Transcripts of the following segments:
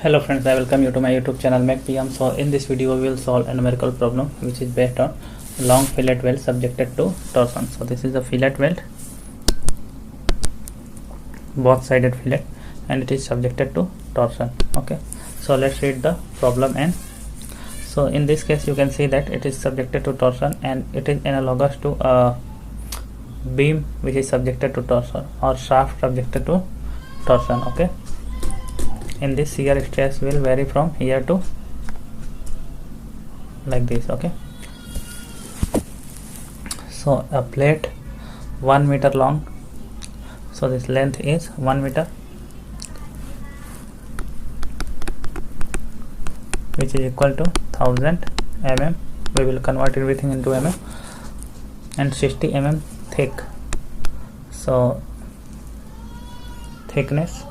Hello friends, I welcome you to my YouTube channel MacPM. So in this video we will solve a numerical problem which is based on long fillet weld subjected to torsion. So this is a fillet weld, both sided fillet, and it is subjected to torsion. Okay, so let's read the problem. And so in this case you can see that it is subjected to torsion and it is analogous to a beam which is subjected to torsion or shaft subjected to torsion. Okay, in this shear stress will vary from here to like this. Okay, so a plate 1 meter long, so this length is 1 meter, which is equal to 1000 mm. We will convert everything into mm, and 60 mm thick. So thickness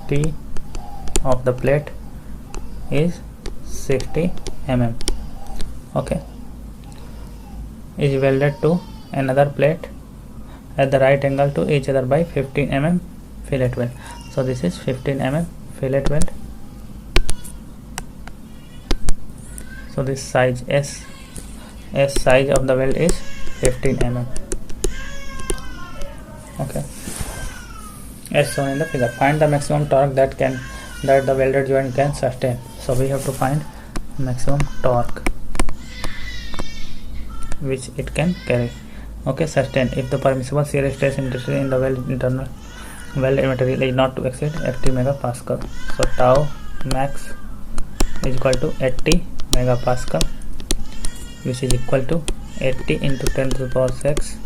T of the plate is 60 mm. Okay, is welded to another plate at the right angle to each other by 15 mm fillet weld. So this is 15 mm fillet weld. So this size S size of the weld is 15 mm. Okay, as shown in the figure. Find the maximum torque that the welded joint can sustain. So we have to find maximum torque which it can carry. Okay, sustain if the permissible shear stress intensity in the internal weld material is not to exceed 80 megapascal. So tau max is equal to 80 megapascal, which is equal to 80 into 10 to the power 6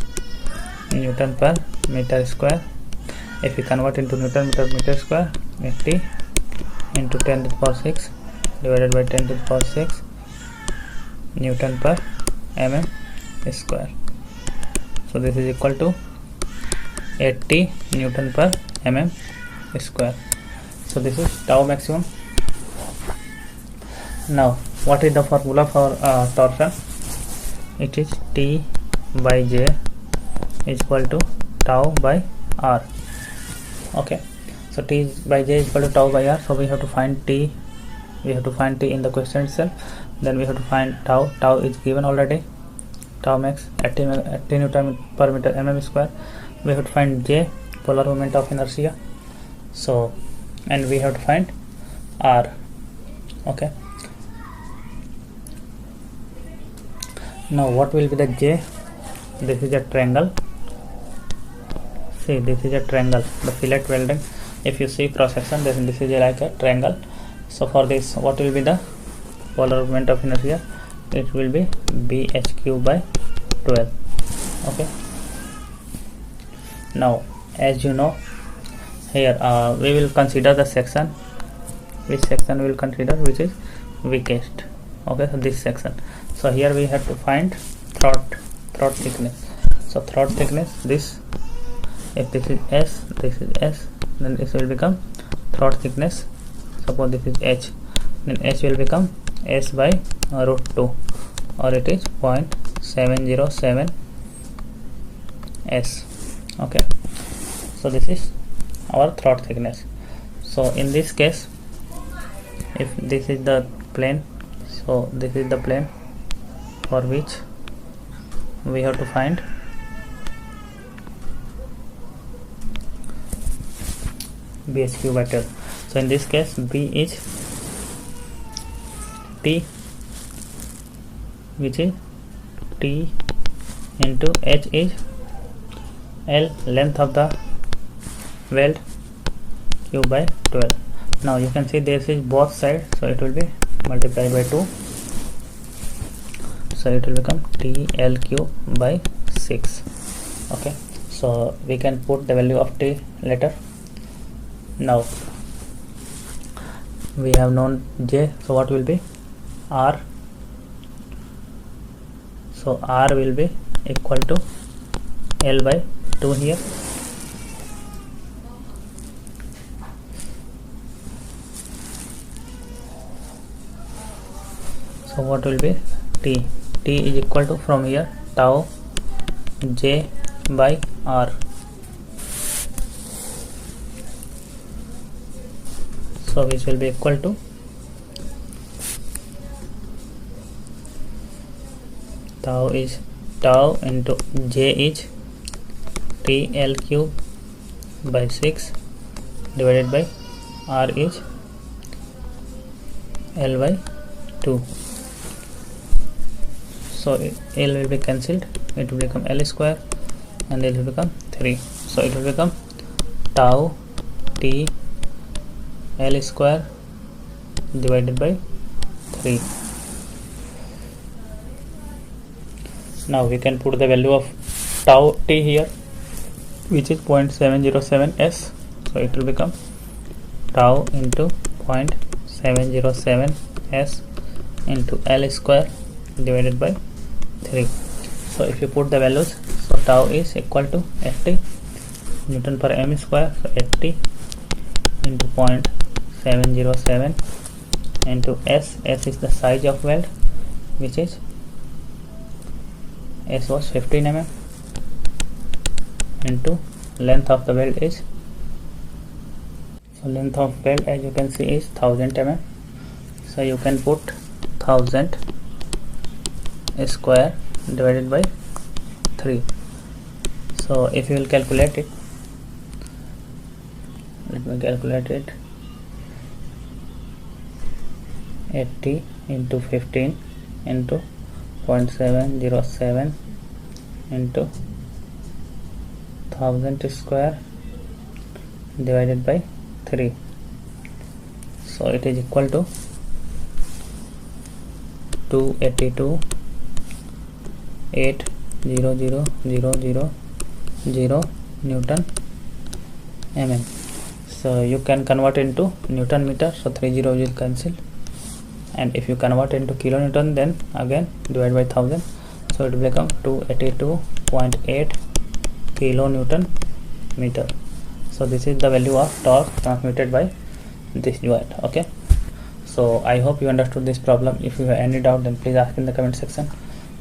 Newton per meter square. If we convert into Newton meter square, 80 into 10 to the power 6 divided by 10 to the power 6 Newton per mm square. So this is equal to 80 Newton per mm square. So this is tau maximum. Now what is the formula for torsion? It is T by J is equal to tau by R. Okay, so T by J is equal to tau by R. So we have to find T. We have to find T in the question itself. Then we have to find tau. Tau is given already. Tau max 80 Newton per meter mm square. We have to find J, polar moment of inertia. So, and we have to find R. Okay. Now what will be the J? This is a triangle. See, this is a triangle, the fillet welding. If you see cross section, then this is like a triangle. So for this, what will be the polar moment of inertia? It will be bhq by 12. Okay, now as you know, here we will consider the section. Which section we will consider? Which is weakest. Okay, so this section. So here we have to find throat thickness. So throat thickness, this, if this is S, this is S, then this will become throat thickness. Suppose this is H, then H will become S by root 2, or it is 0.707 S. Okay, so this is our throat thickness. So in this case, if this is the plane, so this is the plane for which we have to find bhq by 12. So in this case, B is T, which is T into H is L, length of the weld, Q by 12. Now you can see this is both sides, so it will be multiplied by 2. So it will become TLQ by 6. Okay, so we can put the value of T later. Now we have known J, so what will be R? So R will be equal to L by 2 here. So what will be T? T is equal to, from here, tau J by R. so which will be equal to tau into J is TL cube by 6 divided by R is L by 2. So L will be cancelled, it will become L square and it will become 3. So it will become tau T L square divided by 3. Now we can put the value of tau T here, which is 0.707 s. So it will become tau into 0.707 s into L square divided by 3. So if you put the values, so tau is equal to 80 Newton per m square, so 80 into 0.707 into s is the size of weld, which is s was 15 mm, into length of the weld is, so length of weld as you can see is 1000 mm. So you can put 1000 square divided by 3. So if you will calculate it, let me calculate it, 80 into 15 into 0.707 into 1000 square divided by 3. So it is equal to 282.80000 Newton mm. So you can convert into Newton meter, so 30 will cancel, and if you convert into kilonewton, then again divide by 1000, so it will become 282.8 kilonewton meter. So this is the value of torque transmitted by this joint. Okay, so I hope you understood this problem. If you have any doubt, then please ask in the comment section,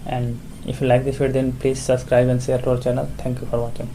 and if you like this video, then please subscribe and share to our channel. Thank you for watching.